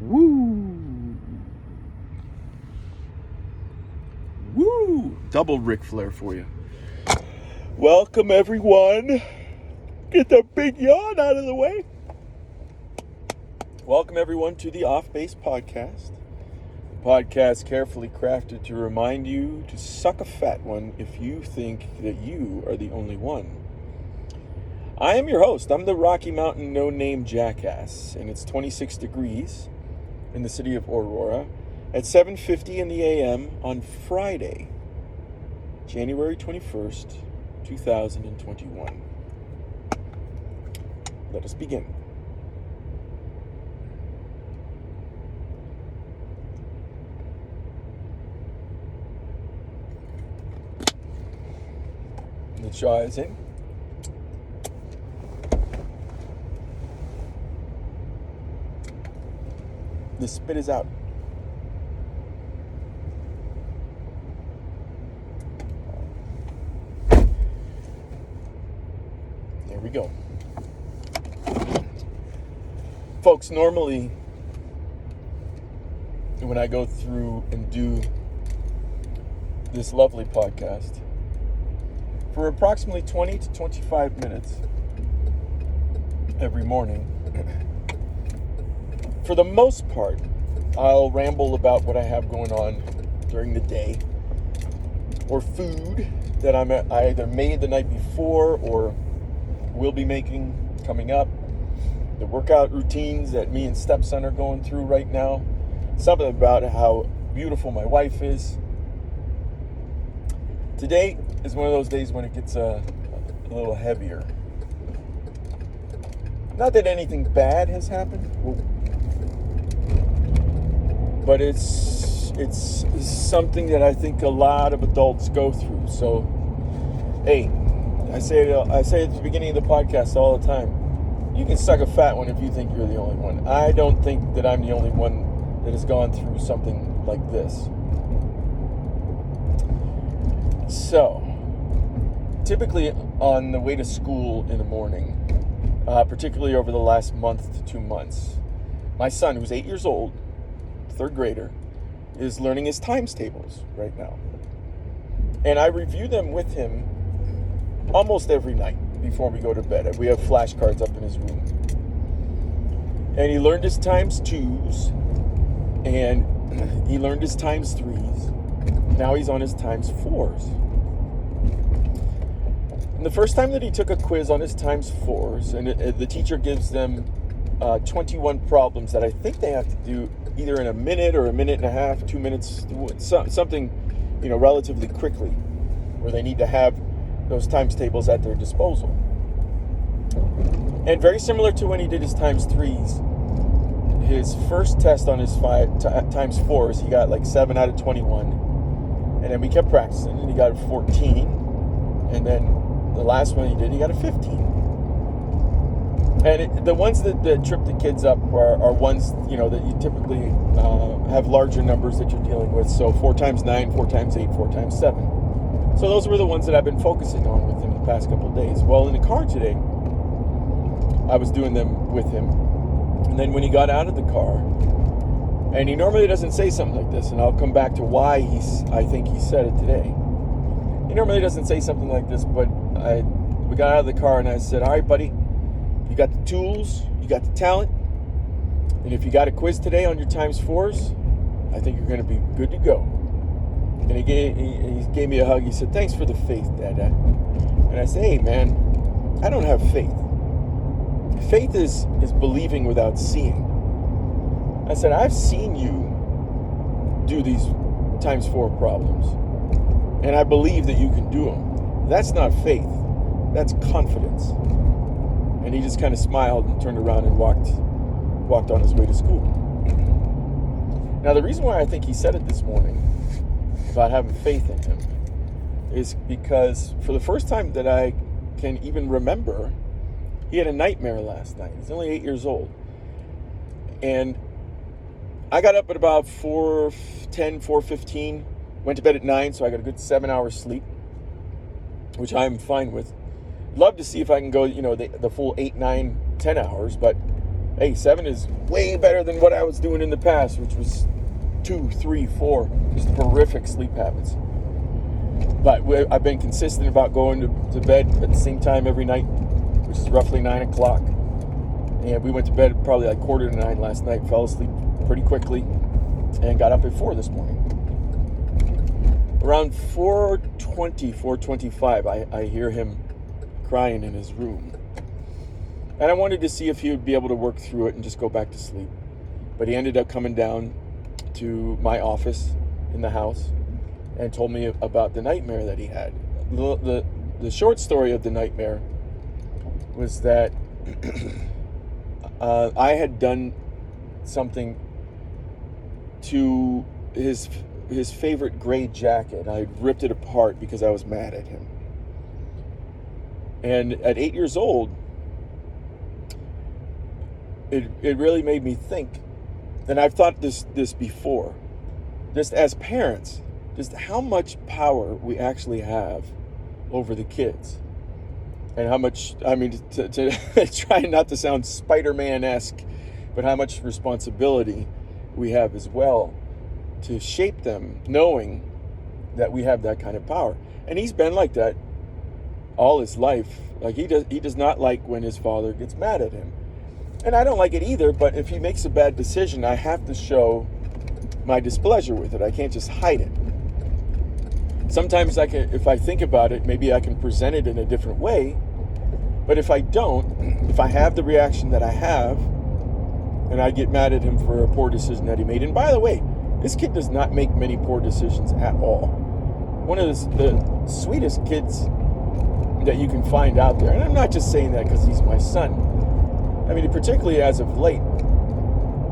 Woo! Woo! Double Ric Flair for you. Welcome, everyone. Get the big yawn out of the way. Welcome, everyone, to the Off Base Podcast. The podcast carefully crafted to remind you to suck a fat one if you think that you are the only one. I am your host. I'm the Rocky Mountain no-name Jackass, and it's 26 degrees in the city of Aurora at 7:50 in the a.m. on Friday, January 21st, 2021. Let us begin. The jaw is in. The spit is out. There we go. Folks, normally when I go through and do this lovely podcast, for approximately 20 to 25 minutes every morning, for the most part, I'll ramble about what I have going on during the day, or food that I either made the night before or will be making coming up, the workout routines that me and stepson are going through right now, something about how beautiful my wife is. Today is one of those days when it gets a little heavier. Not that anything bad has happened, but it's something that I think a lot of adults go through. So, hey, I say at the beginning of the podcast all the time, you can suck a fat one if you think you're the only one. I don't think that I'm the only one that has gone through something like this. So, typically on the way to school in the morning, particularly over the last month to 2 months, my son, who's 8 years old, third grader, is learning his times tables right now. And I review them with him almost every night before we go to bed. We have flashcards up in his room. And he learned his times twos, and he learned his times threes. Now he's on his times fours. And the first time that he took a quiz on his times fours, and the teacher gives them 21 problems that I think they have to do either in a minute or a minute and a half, 2 minutes, something, relatively quickly, where they need to have those times tables at their disposal. And very similar to when he did his times threes, his first test on his times fours, he got like 7 out of 21. And then we kept practicing, and he got a 14. And then the last one he did, he got a 15. And the ones that trip the kids up are ones, that you typically have larger numbers that you're dealing with. So 4 times 9, 4 times 8, 4 times 7. So those were the ones that I've been focusing on with him the past couple of days. Well, in the car today, I was doing them with him. And then when he got out of the car, and he normally doesn't say something like this, and I'll come back to why I think he said it today. He normally doesn't say something like this, but we got out of the car and I said, all right, buddy, you got the tools, you got the talent, and if you got a quiz today on your times fours, I think you're going to be good to go. And he gave me a hug. He said, thanks for the faith, Dada. And I said, hey, man, I don't have faith. Faith is believing without seeing. I said, I've seen you do these times 4 problems, and I believe that you can do them. That's not faith. That's confidence. And he just kind of smiled and turned around and walked on his way to school. Now, the reason why I think he said it this morning about having faith in him is because for the first time that I can even remember, he had a nightmare last night. He's only 8 years old. And I got up at about 4:10, 4:15, went to bed at 9, so I got a good 7 hours sleep, which I'm fine with. Love to see if I can go, the full 8, 9, 10 hours, but Hey, 7 is way better than what I was doing in the past, which was 2, 3, 4, just horrific sleep habits. But I've been consistent about going to bed at the same time every night, which is roughly 9 o'clock. And we went to bed probably like 8:45 last night, fell asleep pretty quickly, and got up at 4 this morning. Around 4:20, 4:25, I hear him crying in his room. And I wanted to see if he would be able to work through it and just go back to sleep. But he ended up coming down to my office in the house and told me about the nightmare that he had. The short story of the nightmare was that I had done something to his favorite gray jacket. I ripped it apart because I was mad at him. And at 8 years old, it really made me think, and I've thought this before, just as parents, just how much power we actually have over the kids. And how much, I mean, to try not to sound Spider-Man-esque, but how much responsibility we have as well to shape them, knowing that we have that kind of power. And he's been like that all his life. Like he does not like when his father gets mad at him. And I don't like it either, but if he makes a bad decision, I have to show my displeasure with it. I can't just hide it. Sometimes if I think about it, maybe I can present it in a different way. But if I don't, if I have the reaction that I have, and I get mad at him for a poor decision that he made. And by the way, this kid does not make many poor decisions at all. One of the sweetest kids that you can find out there. And I'm not just saying that because he's my son. I mean, particularly as of late,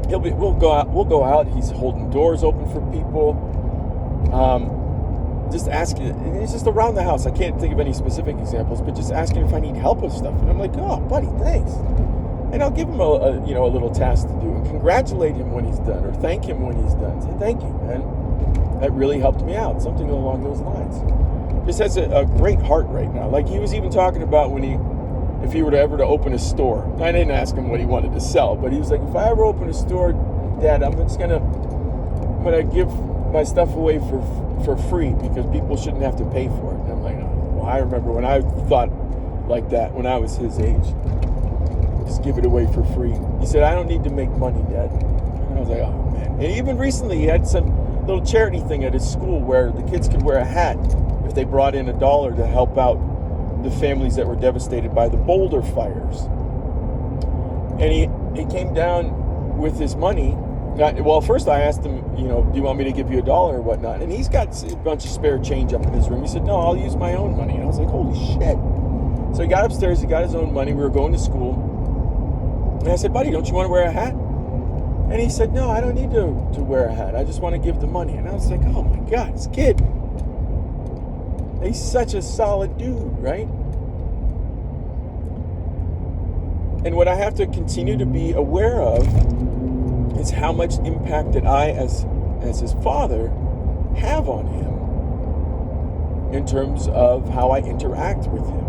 we'll go out. He's holding doors open for people. Just asking. It's just around the house. I can't think of any specific examples, but just asking if I need help with stuff. And I'm like, oh, buddy, thanks. And I'll give him a little task to do and congratulate him when he's done, or thank him when he's done. Say thank you, man. That really helped me out. Something along those lines. Just has a great heart right now. Like he was even talking about if he were to ever open a store. I didn't ask him what he wanted to sell, but he was like, if I ever open a store, Dad, I'm gonna give my stuff away for free because people shouldn't have to pay for it. And I'm like, oh, well, I remember when I thought like that when I was his age. Just give it away for free. He said, I don't need to make money, Dad. And I was like, oh man. And even recently he had some little charity thing at his school where the kids could wear a hat if they brought in $1 to help out the families that were devastated by the Boulder fires. And he came down with his money. Well, first I asked him, do you want me to give you $1 or whatnot? And he's got a bunch of spare change up in his room. He said, no, I'll use my own money. And I was like, holy shit. So he got upstairs, he got his own money. We were going to school. And I said, buddy, don't you want to wear a hat? And he said, no, I don't need to wear a hat. I just want to give the money. And I was like, oh my God, this kid. He's such a solid dude, right? And what I have to continue to be aware of is how much impact that I, as his father, have on him in terms of how I interact with him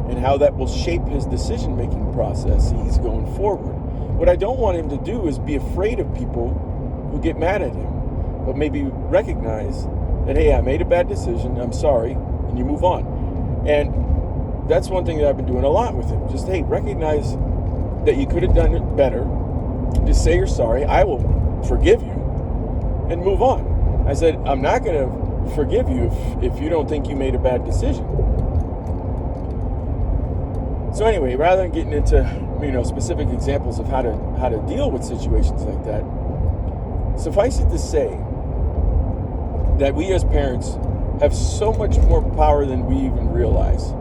and how that will shape his decision-making processes going forward. What I don't want him to do is be afraid of people who get mad at him, but maybe recognize that, hey, I made a bad decision, I'm sorry, and you move on. And that's one thing that I've been doing a lot with him. Just, hey, recognize that you could have done it better. Just say you're sorry. I will forgive you and move on. I said, I'm not going to forgive you if you don't think you made a bad decision. So anyway, rather than getting into specific examples of how to deal with situations like that, suffice it to say that we as parents have so much more power than we even realize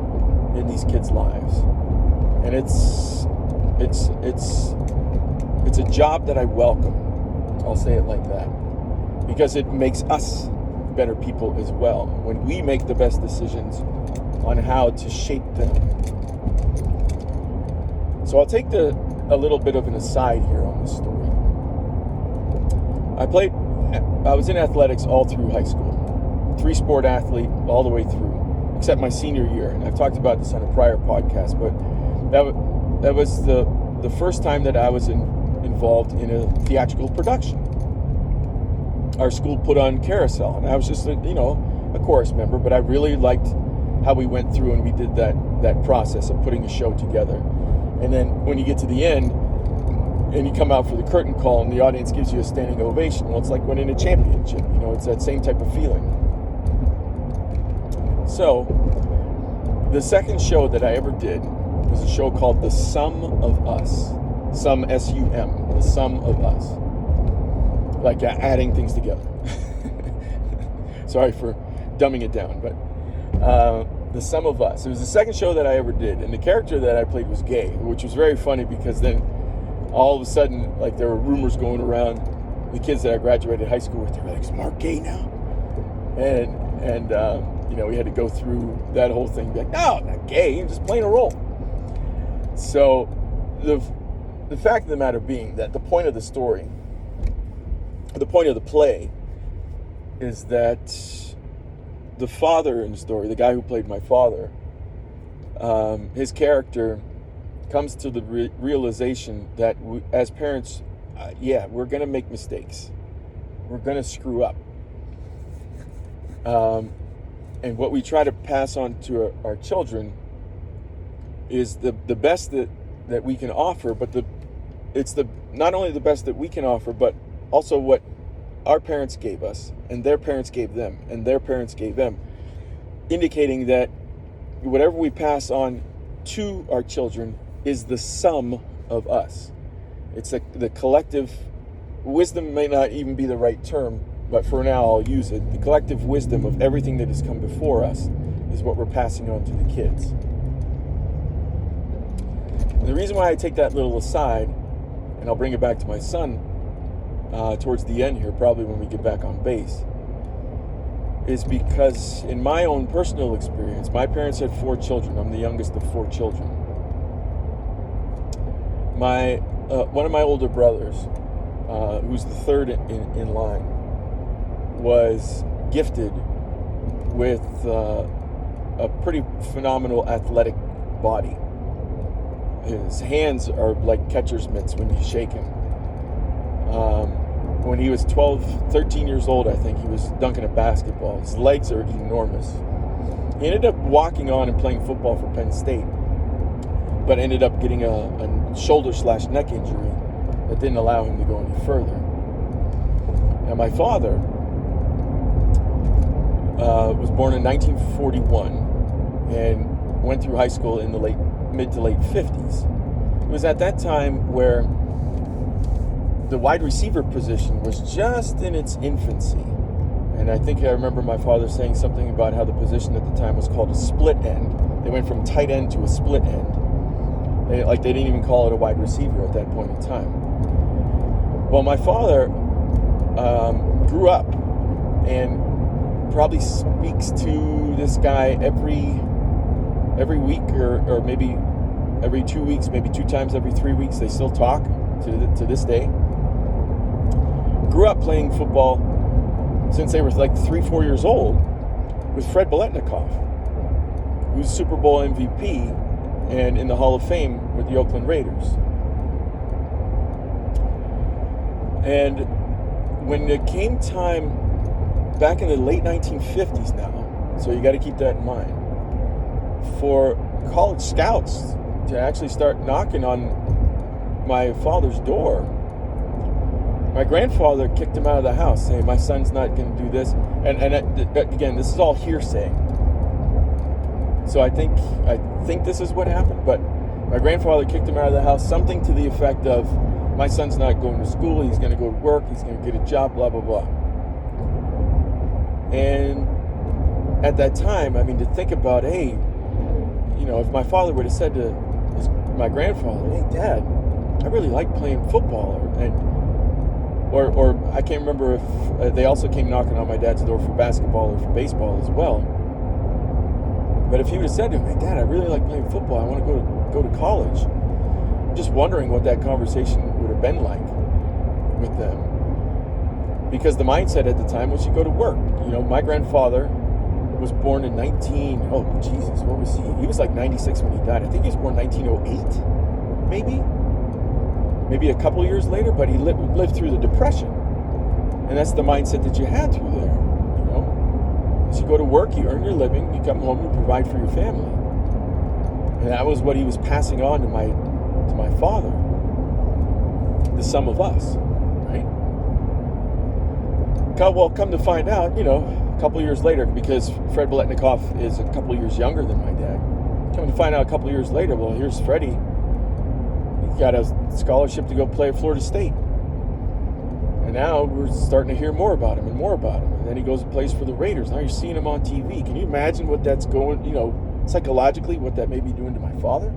in these kids' lives, and it's a job that I welcome. I'll say it like that, because it makes us better people as well when we make the best decisions on how to shape them. So I'll take a little bit of an aside here on this story. I was in athletics all through high school. 3-sport athlete all the way through, except my senior year. And I've talked about this on a prior podcast, but that was the first time that I was involved in a theatrical production. Our school put on Carousel, and I was just a chorus member, but I really liked how we went through and we did that process of putting a show together. And then when you get to the end and you come out for the curtain call and the audience gives you a standing ovation, well, it's like winning a championship. It's that same type of feeling. So the second show that I ever did was a show called The Sum of Us. Sum, S-U-M, The Sum of Us. Like adding things together. Sorry for dumbing it down, but The Sum of Us. It was the second show that I ever did, and the character that I played was gay, which was very funny because then all of a sudden, like, there were rumors going around the kids that I graduated high school with. They were like, "Is Mark gay now?" And we had to go through that whole thing, be like, "No, I'm not gay. I'm just playing a role." So the fact of the matter being that the point of the story, the point of the play, is that the father in the story, the guy who played my father, his character comes to the realization that we, as parents, we're going to make mistakes. We're going to screw up. And what we try to pass on to our children is the best that we can offer, but it's not only the best that we can offer, but also what our parents gave us, and their parents gave them, and their parents gave them, indicating that whatever we pass on to our children is the sum of us. It's the collective wisdom, may not even be the right term, but for now I'll use it. The collective wisdom of everything that has come before us is what we're passing on to the kids. And the reason why I take that little aside, and I'll bring it back to my son towards the end here, probably when we get back on base, is because in my own personal experience, my parents had 4 children. I'm the youngest of 4 children. One of my older brothers, who's the third in line, was gifted with a pretty phenomenal athletic body. His hands are like catcher's mitts when you shake him. When he was 13 years old, I think, he was dunking a basketball. His legs are enormous. He ended up walking on and playing football for Penn State, but ended up getting a shoulder/neck injury that didn't allow him to go any further. Now, my father was born in 1941 and went through high school in the mid to late 50s. It was at that time where the wide receiver position was just in its infancy. And I think I remember my father saying something about how the position at the time was called a split end. They went from tight end to a split end. They didn't even call it a wide receiver at that point in time. Well, my father grew up and probably speaks to this guy every week or maybe every 2 weeks, maybe 2 times every 3 weeks. They still talk to this day. Grew up playing football since they were like 3-4 years old with Fred Biletnikoff, who's Super Bowl MVP and in the Hall of Fame with the Oakland Raiders. And when it came time back in the late 1950s now, so you got to keep that in mind, for college scouts to actually start knocking on my father's door, my grandfather kicked him out of the house, saying, "My son's not going to do this." And again, this is all hearsay. So I think this is what happened. But my grandfather kicked him out of the house, something to the effect of, "My son's not going to school. He's going to go to work. He's going to get a job. Blah blah blah." And at that time, I mean, to think about, hey, if my father would have said to my grandfather, "Hey, Dad, I really like playing football," or I can't remember if they also came knocking on my dad's door for basketball or for baseball as well. But if he would have said to him, "Hey, Dad, I really like playing football. I want to go to college," I'm just wondering what that conversation would have been like with them. Because the mindset at the time was you go to work. My grandfather was born in what was he? He was like 96 when he died. I think he was born 1908, maybe. maybe a couple years later, but he lived through the Depression. And that's the mindset that you had through there, you know? So you go to work, you earn your living, you come home, you provide for your family. And that was what he was passing on to my father, the sum of us, right? Well, come to find out, you know, a couple years later, because Fred Biletnikoff is a couple years younger than my dad. Come to find out a couple years later, well, here's Freddie. He got a scholarship to go play at Florida State. And now we're starting to hear more about him. And then he goes and plays for the Raiders. Now you're seeing him on TV. Can you imagine what that's going, you know, psychologically, what that may be doing to my father?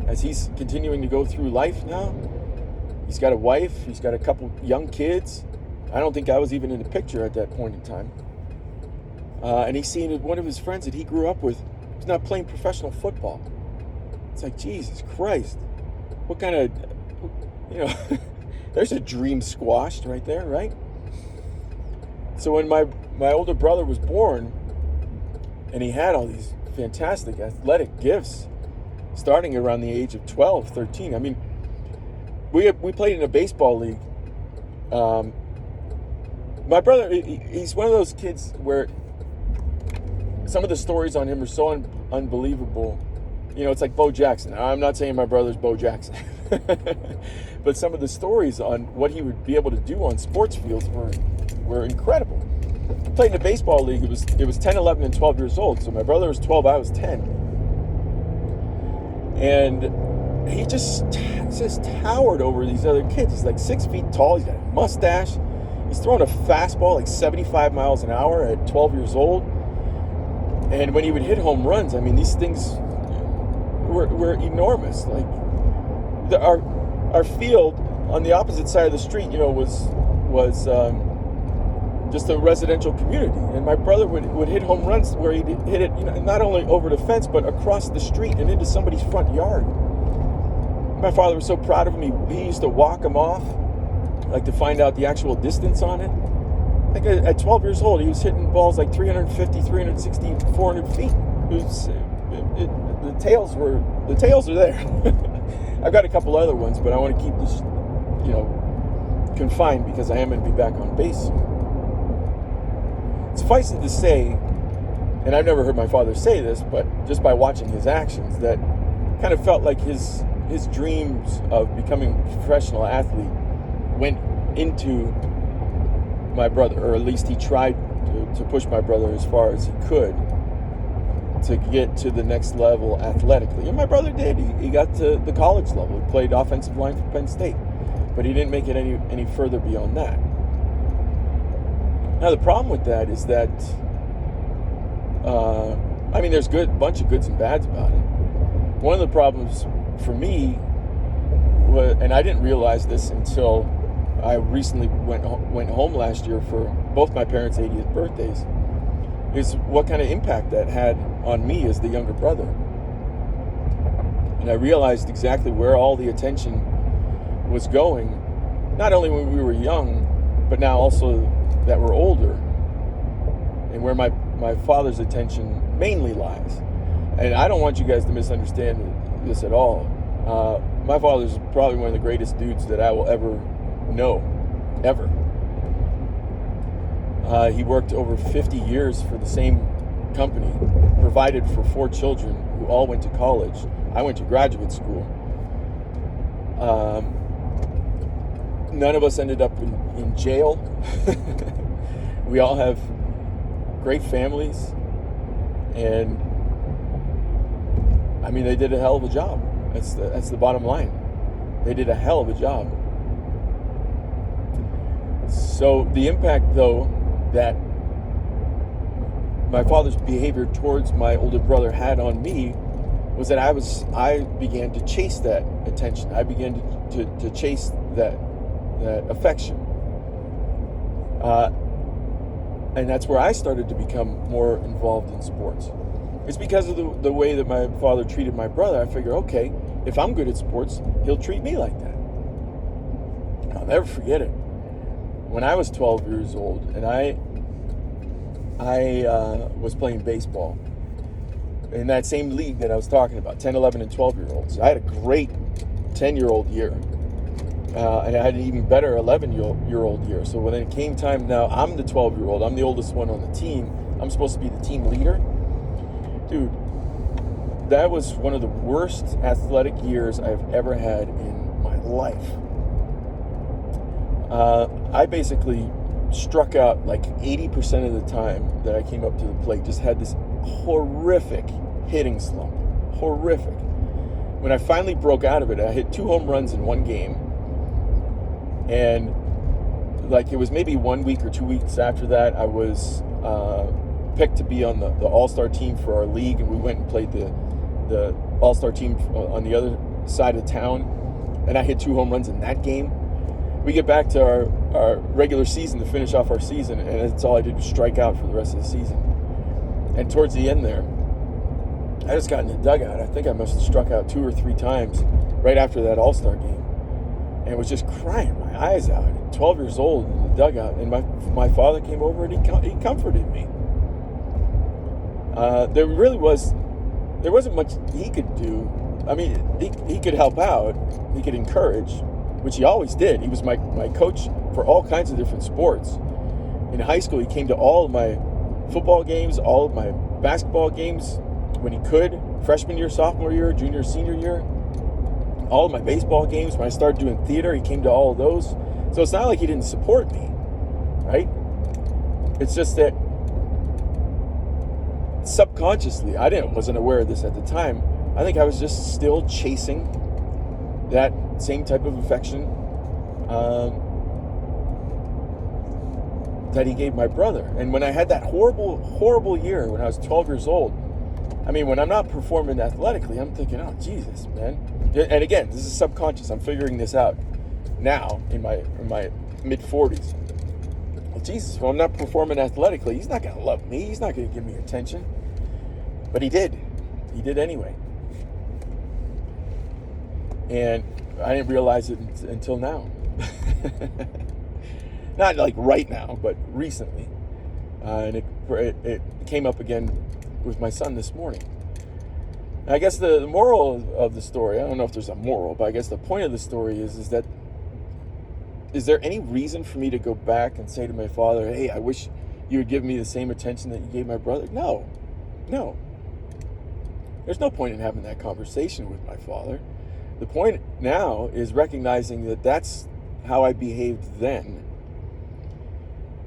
As he's continuing to go through life now. He's got a wife. He's got a couple young kids. I don't think I was even in the picture at that point in time. And he's seeing one of his friends that he grew up with who's not playing professional football. It's like, Jesus Christ. What kind of, you know, there's a dream squashed right there, right? So when my older brother was born, and he had all these fantastic athletic gifts, starting around the age of 12, 13. I mean, we played in a baseball league. My brother, he's one of those kids where some of the stories on him are so unbelievable. You know, it's like Bo Jackson. I'm not saying my brother's Bo Jackson. But some of the stories on what he would be able to do on sports fields were incredible. I played in a baseball league. It was 10, 11, and 12 years old. So my brother was 12, I was 10. And he just towered over these other kids. He's like 6 feet tall. He's got a mustache. He's throwing a fastball like 75 miles an hour at 12 years old. And when he would hit home runs, I mean, these things were enormous. Like our field on the opposite side of the street, you know, was just a residential community, and my brother would hit home runs where he'd hit it, you know, not only over the fence but across the street and into somebody's front yard. My father was so proud of him. He used to walk him off, like, to find out the actual distance on it. Like at 12 years old, he was hitting balls like 350, 360, 400 feet. The tails are there. I've got a couple other ones, but I want to keep this, you know, confined because I am going to be back on base soon. Suffice it to say, and I've never heard my father say this, but just by watching his actions, that kind of felt like his dreams of becoming a professional athlete went into my brother, or at least he tried to push my brother as far as he could to get to the next level athletically. And my brother did. He got to the college level. He played offensive line for Penn State, but he didn't make it any further beyond that. Now the problem with that is that, I mean, there's a bunch of goods and bads about it. One of the problems for me was, and I didn't realize this until I recently went home last year for both my parents' 80th birthdays, is what kind of impact that had on me as the younger brother. And I realized exactly where all the attention was going, not only when we were young, but now also that we're older, and where my father's attention mainly lies. And I don't want you guys to misunderstand this at all. My father's probably one of the greatest dudes that I will ever know, ever. He worked over 50 years for the same company, provided for 4 children who all went to college. I went to graduate school. None of us ended up in jail. We all have great families, and I mean, they did a hell of a job. That's the bottom line. They did a hell of a job. So the impact, though, that my father's behavior towards my older brother had on me was that I began to chase that attention. I began to chase that affection. And that's where I started to become more involved in sports. It's because of the way that my father treated my brother. I figure, okay, if I'm good at sports, he'll treat me like that. I'll never forget it. When I was 12 years old, and I was playing baseball in that same league that I was talking about, 10, 11, and 12-year-olds. I had a great 10-year-old year. And I had an even better 11-year-old year. So when it came time now, I'm the 12-year-old. I'm the oldest one on the team. I'm supposed to be the team leader. Dude, that was one of the worst athletic years I've ever had in my life. I basically struck out like 80% of the time that I came up to the plate. Just had this horrific hitting slump. Horrific. When I finally broke out of it, I hit 2 home runs in one game. And like it was maybe 1 week or 2 weeks after that, I was picked to be on the all-star team for our league, and we went and played the all-star team on the other side of town, and I hit 2 home runs in that game. We get back to our regular season to finish off our season, and that's all I did was strike out for the rest of the season. And towards the end there, I just got in the dugout. I think I must have struck out 2 or 3 times right after that all-star game, and was just crying my eyes out. 12 years old in the dugout, and my father came over and he comforted me. There wasn't much he could do. I mean, he could help out, he could encourage, which he always did. He was my coach for all kinds of different sports. In high school, he came to all of my football games, all of my basketball games when he could, freshman year, sophomore year, junior, senior year. All of my baseball games. When I started doing theater, he came to all of those. So it's not like he didn't support me, right? It's just that subconsciously, wasn't aware of this at the time. I think I was just still chasing that same type of affection that he gave my brother. And when I had that horrible, horrible year when I was 12 years old, I mean, when I'm not performing athletically, I'm thinking, oh, Jesus, man. And again, this is subconscious. I'm figuring this out now in my mid-40s. Well, Jesus, when I'm not performing athletically, he's not going to love me. He's not going to give me attention. But he did. He did anyway. And I didn't realize it until now. Not like right now, but recently. And it came up again with my son this morning. And I guess the moral of the story, I don't know if there's a moral, but I guess the point of the story is that, is there any reason for me to go back and say to my father, hey, I wish you would give me the same attention that you gave my brother? No. There's no point in having that conversation with my father. The point now is recognizing that that's how I behaved then.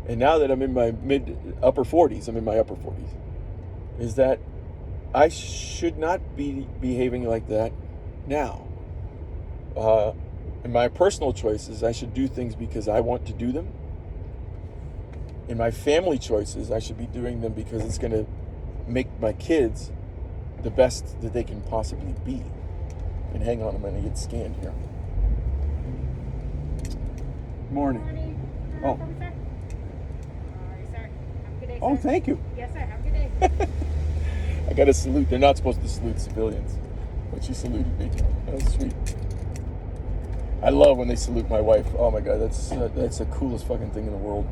And now that I'm in my upper 40s, is that I should not be behaving like that now. In my personal choices, I should do things because I want to do them. In my family choices, I should be doing them because it's going to make my kids the best that they can possibly be. And hang on, I'm going to get scanned here. Morning. Oh. Sir. Have a good day, sir. Oh, thank you. Yes, sir. Have a good day. I got to salute. They're not supposed to salute civilians, but she saluted me. That was sweet. I love when they salute my wife. Oh my God, that's the coolest fucking thing in the world.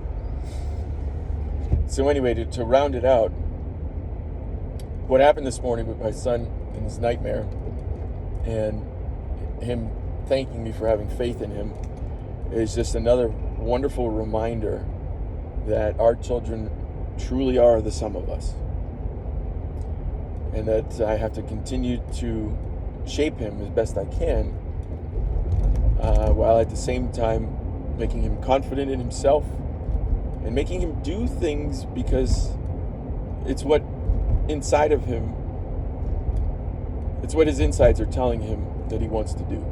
So anyway, to round it out, what happened this morning with my son in his nightmare, and him thanking me for having faith in him, is just another wonderful reminder that our children truly are the sum of us. And that I have to continue to shape him as best I can, while at the same time making him confident in himself and making him do things because it's what inside of him, it's what his insides are telling him that he wants to do.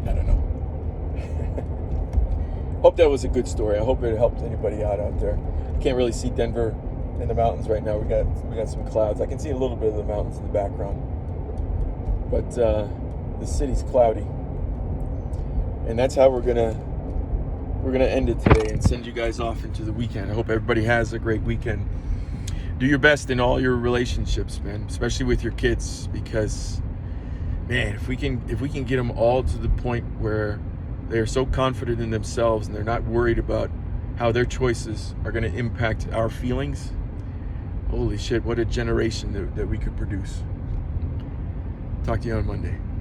I don't know. Hope that was a good story. I hope it helped anybody out there. I can't really see Denver in the mountains right now. We got some clouds. I can see a little bit of the mountains in the background, but the city's cloudy, and that's how we're gonna end it today and send you guys off into the weekend. I hope everybody has a great weekend. Do your best in all your relationships, man, especially with your kids, because man, if we can get them all to the point where they are so confident in themselves and they're not worried about how their choices are going to impact our feelings, holy shit, what a generation that we could produce. Talk to you on Monday.